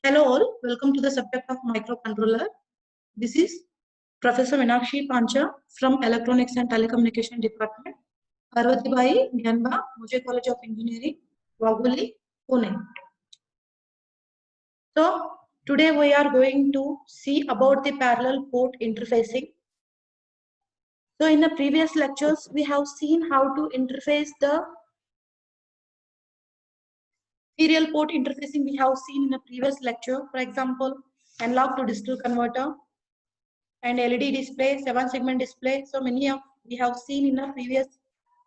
Hello all, welcome to the subject of microcontroller. This is Professor Meenakshi Pancha from Electronics and Telecommunication Department, Parvatibai, Gyanba, Mujhe College of Engineering, Wagholi, Pune. So today we are going to see about the parallel port interfacing. So in the previous lectures, we have seen how to interface the serial port interfacing. We have seen in the previous lecture, for example, analog to digital converter and LED display, 7-segment display. So many of we have seen in the previous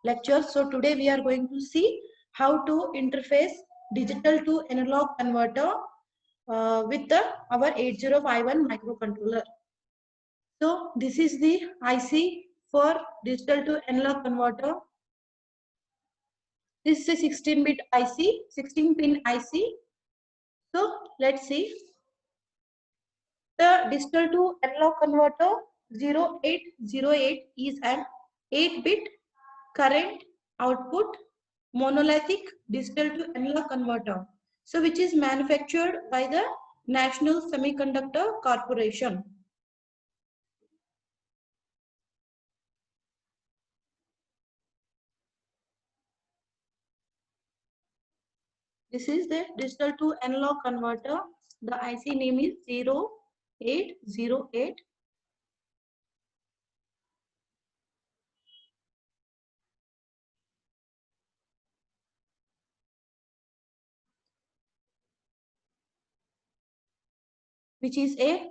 lectures. So today we are going to see how to interface digital to analog converter with our 8051 microcontroller. So this is the IC for digital to analog converter. This is a 16-bit IC, 16-pin IC. So let's see. The digital to analog converter 0808 is an 8-bit current output monolithic digital to analog converter. So which is manufactured by the National Semiconductor Corporation. This is the digital to analog converter. The IC name is 0808. Which is a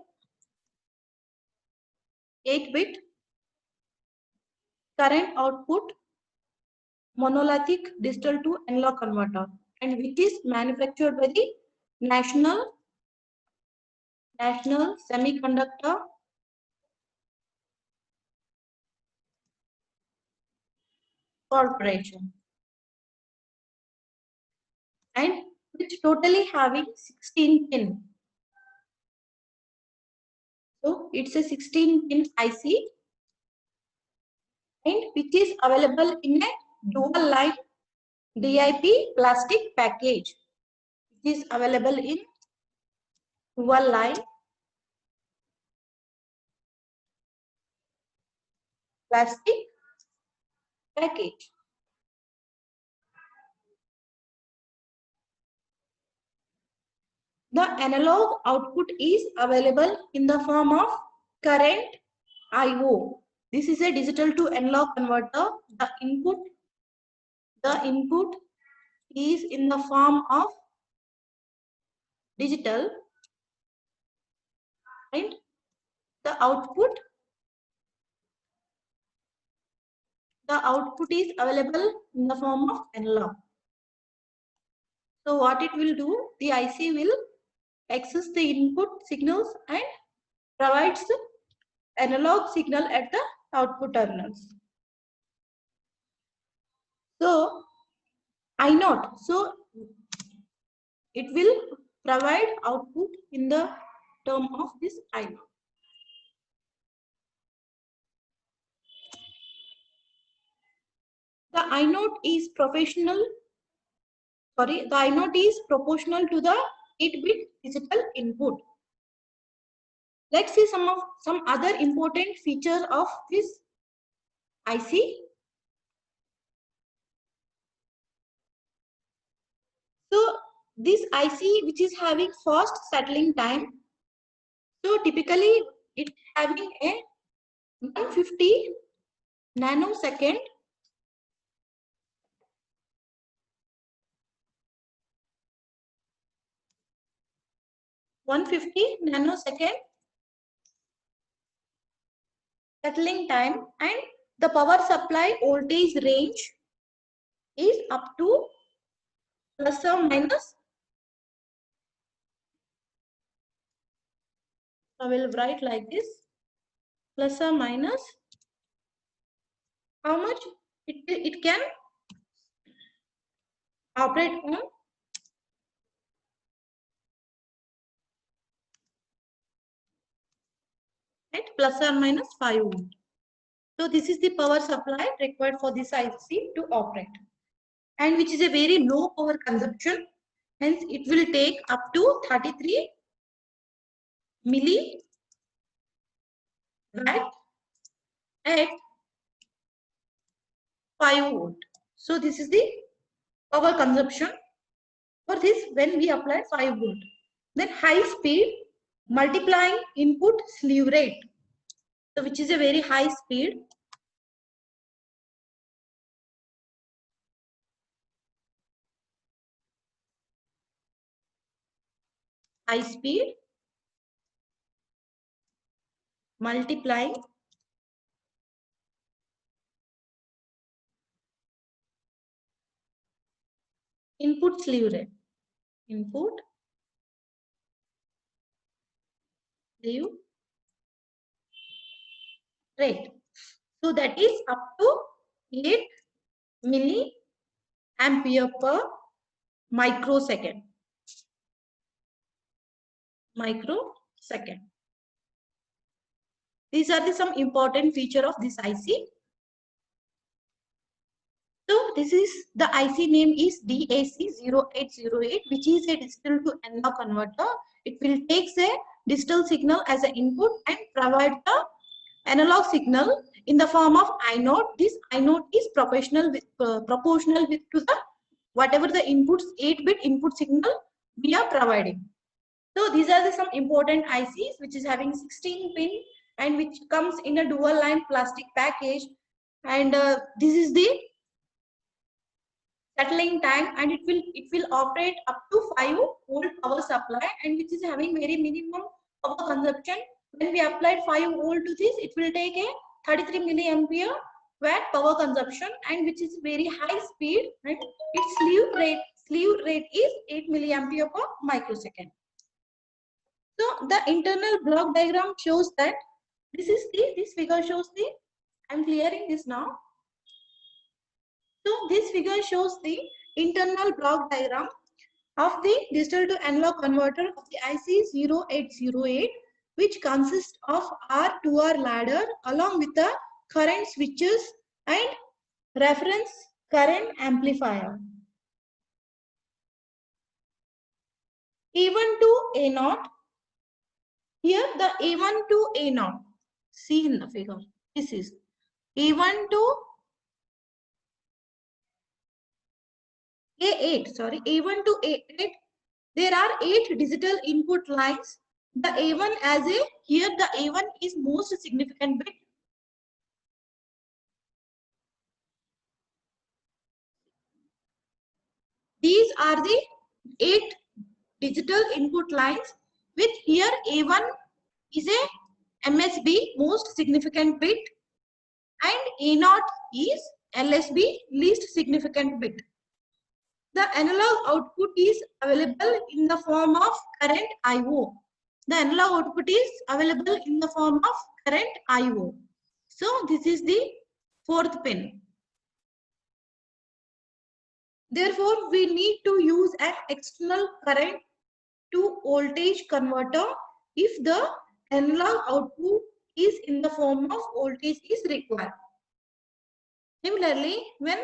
8-bit current output monolithic digital to analog converter, and which is manufactured by the National Semiconductor Corporation, and which totally having 16 pin. So it's a 16-pin IC, and which is available in a dual line DIP plastic package. It is available in dual line plastic package. The analog output is available in the form of current IO. This is a digital to analog converter. The input is in the form of digital, and the output is available in the form of analog. So what it will do, the IC will access the input signals and provides the analog signal at the output terminals. So I0, so it will provide output in the term of this I0. The I0 is proportional to the 8-bit digital input. Let's see some other important features of this IC. So this IC, which is having fast settling time, so typically it having a 150 nanosecond settling time, and the power supply voltage range is up to plus or minus. I will write like this, plus or minus how much it can operate on. At plus or minus 5 volt. So this is the power supply required for this IC to operate, and which is a very low power consumption. Hence it will take up to 33 milliwatt at 5 volt. So this is the power consumption for this when we apply 5 volt. Then high speed multiplying input slew rate, so which is a very high speed. High speed multiplying input slew rate. Input slew rate. So that is up to 8 milliampere per microsecond. Microsecond. These are the some important feature of this IC. So this is the IC name is DAC0808, which is a digital to analog converter. It will take a digital signal as an input and provide the analog signal in the form of I node. This I node is proportional with to the whatever the inputs 8-bit input signal we are providing. So these are the some important ICs which is having 16 pin and which comes in a dual line plastic package, and this is the settling time, and it will operate up to 5 volt power supply, and which is having very minimum power consumption. When we applied 5 volt to this, it will take a 33 milliampere watt power consumption, and which is very high speed, and its slew rate is 8 milliampere per microsecond. So the internal block diagram shows that this figure shows the, I'm clearing this now. So this figure shows the internal block diagram of the digital to analog converter of the IC0808, which consists of R2R ladder along with the current switches and reference current amplifier. A1 to A0. Here the A1 to A0. See in the figure. This is A1 to A8. Sorry, A1 to A8. There are 8 digital input lines. The A1 as a, here the A1 is most significant bit. These are the 8 digital input lines with here A1 is a MSB most significant bit and A0 is LSB least significant bit. The analog output is available in the form of current IO. The analog output is available in the form of current IO. So this is the 4th pin. Therefore, we need to use an external current to voltage converter if the analog output is in the form of voltage is required. Similarly, when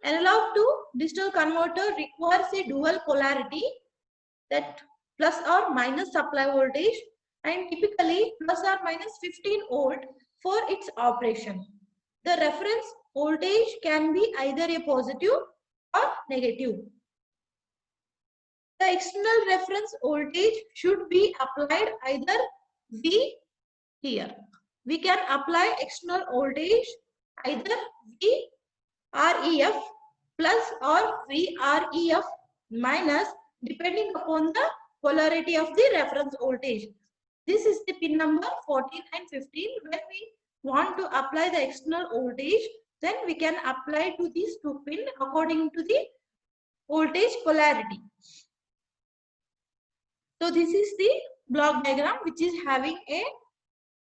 analog to digital converter requires a dual polarity, that plus or minus supply voltage, and typically plus or minus 15 volt for its operation. The reference voltage can be either a positive or negative. The external reference voltage should be applied either V here. We can apply external voltage either VREF plus or VREF minus depending upon the polarity of the reference voltage. This is the pin number 14 and 15. When we want to apply the external voltage, then we can apply to these 2 pins according to the voltage polarity. So this is the block diagram which is having a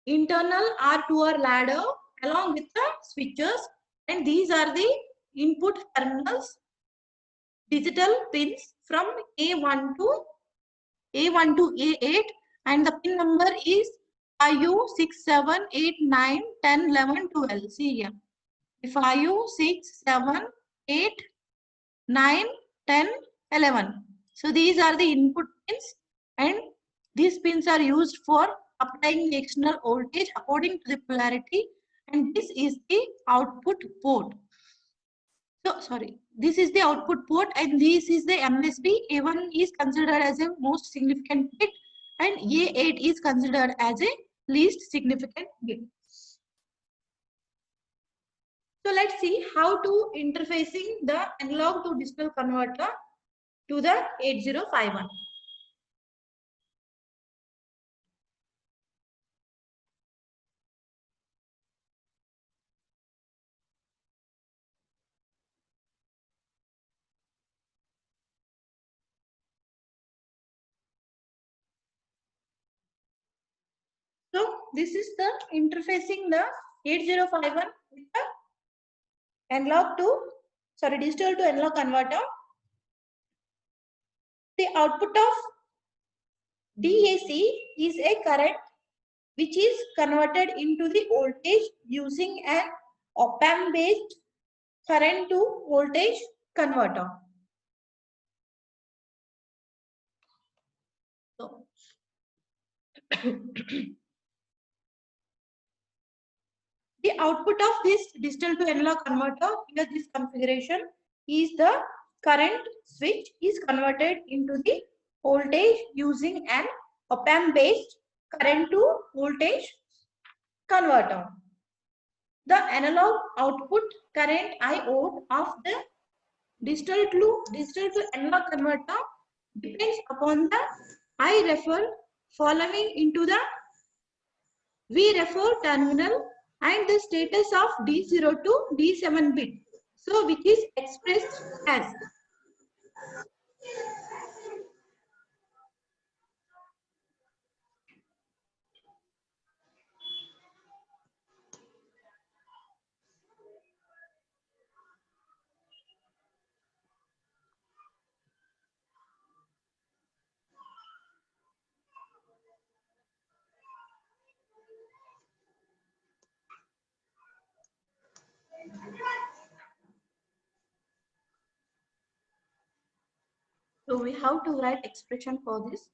internal R2R ladder along with the switches, and these are the input terminals, digital pins from A1 to A8, and the pin number is IU 6, 7, 8, 9, 10, 11, 12. See here. If IU 6, 7, 8, 9, 10, 11. So these are the input pins, and These pins are used for applying the external voltage according to the polarity, and this is the output port. So sorry, this is the output port and this is the MSB. A1 is considered as a most significant bit and A8 is considered as a least significant bit. So let's see how to interfacing the analog to digital converter to the 8051. So this is the interfacing the 8051 with the digital to analog converter. The output of DAC is a current which is converted into the voltage using an op-amp based current to voltage converter. So, the output of this digital to analog converter, here this configuration is the current switch is converted into the voltage using an op-amp based current to voltage converter. The analog output current IO of the digital to analog converter depends upon the I-refer following into the V-refer terminal and the status of D0 to D7 bit. So which is expressed as so we have to write expression for this.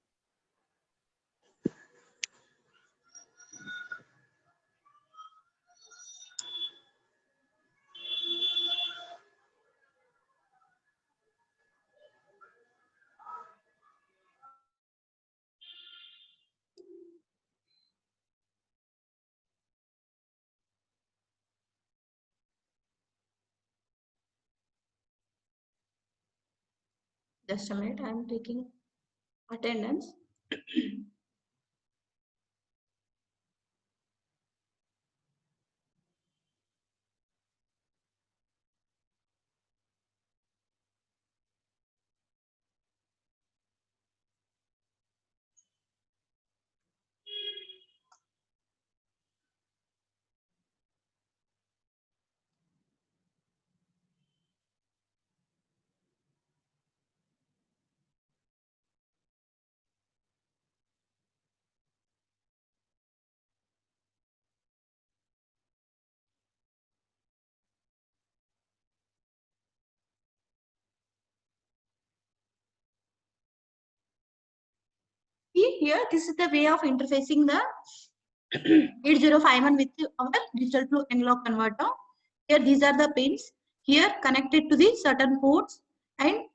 Just a minute, I am taking attendance. See here, this is the way of interfacing the 8051 with our digital to analog converter. Here these are the pins here connected to the certain ports, and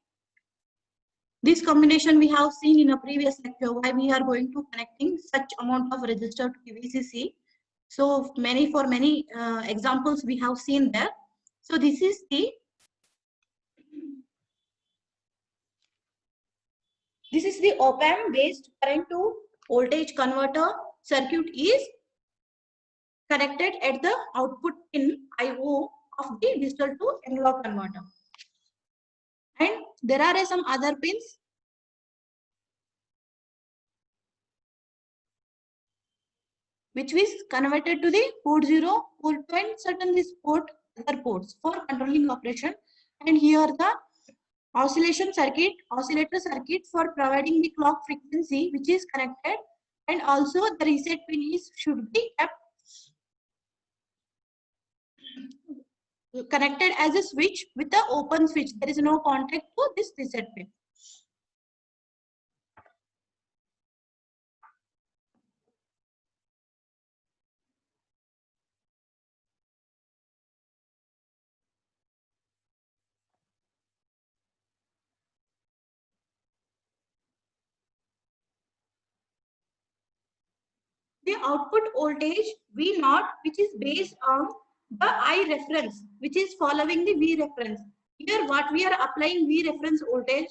this combination we have seen in a previous lecture why we are going to connecting such amount of resistor to VCC. So many examples we have seen there. So this is the op-amp based current to voltage converter circuit is connected at the output pin IO of the digital to analog converter. And there are some other pins which is converted to the port 0, port 2 and certain this port other ports for controlling operation. And here the oscillator circuit for providing the clock frequency which is connected, and also the reset pin should be kept connected as a switch with the open switch. There is no contact to this reset pin. the output voltage V naught, which is based on the I reference, which is following the V reference. Here what we are applying V reference voltage.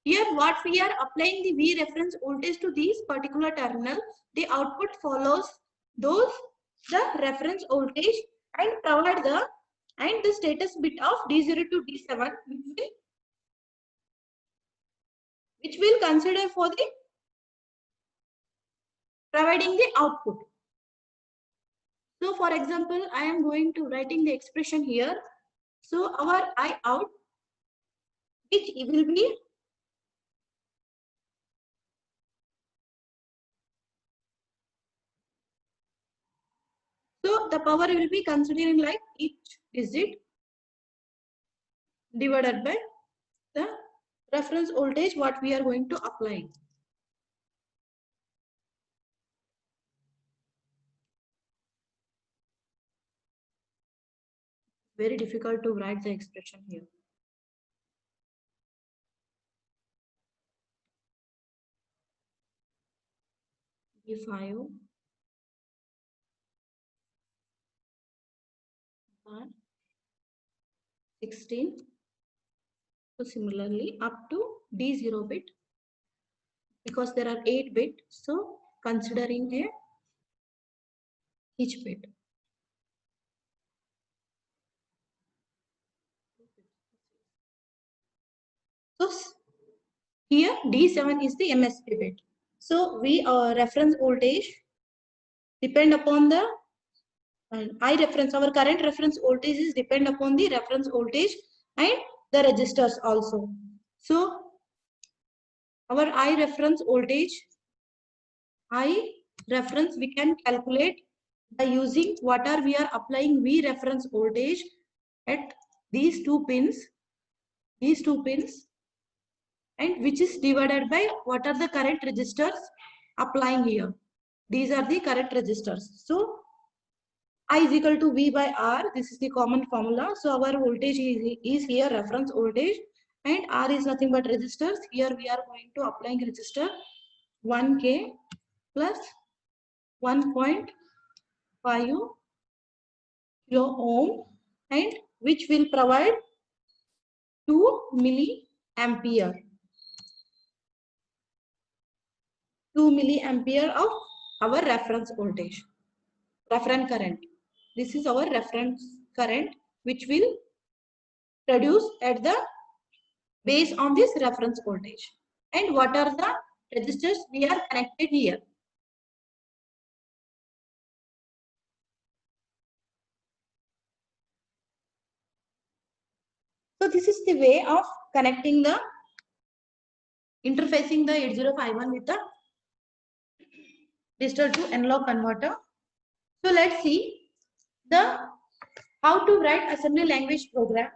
Here what we are applying the V reference voltage to these particular terminal, the output follows those the reference voltage and provide the status bit of D0 to D7, which will consider for the providing the output. So for example, I am going to writing the expression here. So our I out, which will be so the power will be considering like each digit divided by the reference voltage what we are going to apply. Very difficult to write the expression here. V5 16. So similarly up to D0 bit, because there are 8 bit, so considering a each bit. So here D7 is the MSB bit. So we reference voltage depend upon the I reference, our current reference voltage is depend upon the reference voltage and the resistors also. So our I reference voltage, I reference we can calculate by using what are we are applying V reference voltage at these two pins, and which is divided by what are the current resistors applying here. These are the current resistors. So I is equal to V by R. This is the common formula. So our voltage is here reference voltage, and R is nothing but resistors. Here we are going to applying resistor 1K plus 1.5 kilo ohm, and which will provide 2 milliampere. 2 milliampere of our reference voltage, reference current. This is our reference current which will produce at the base on this reference voltage. And what are the resistors we are connected here? So this is the way of connecting the interfacing the 8051 with the digital to analog converter. So let's see the how to write assembly language program.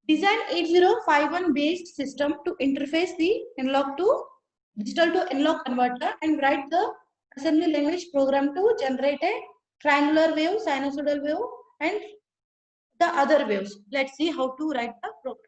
Design 8051 based system to interface the analog to digital to analog converter and write the assembly language program to generate a triangular wave, sinusoidal wave, and the other waves. Let's see how to write the program.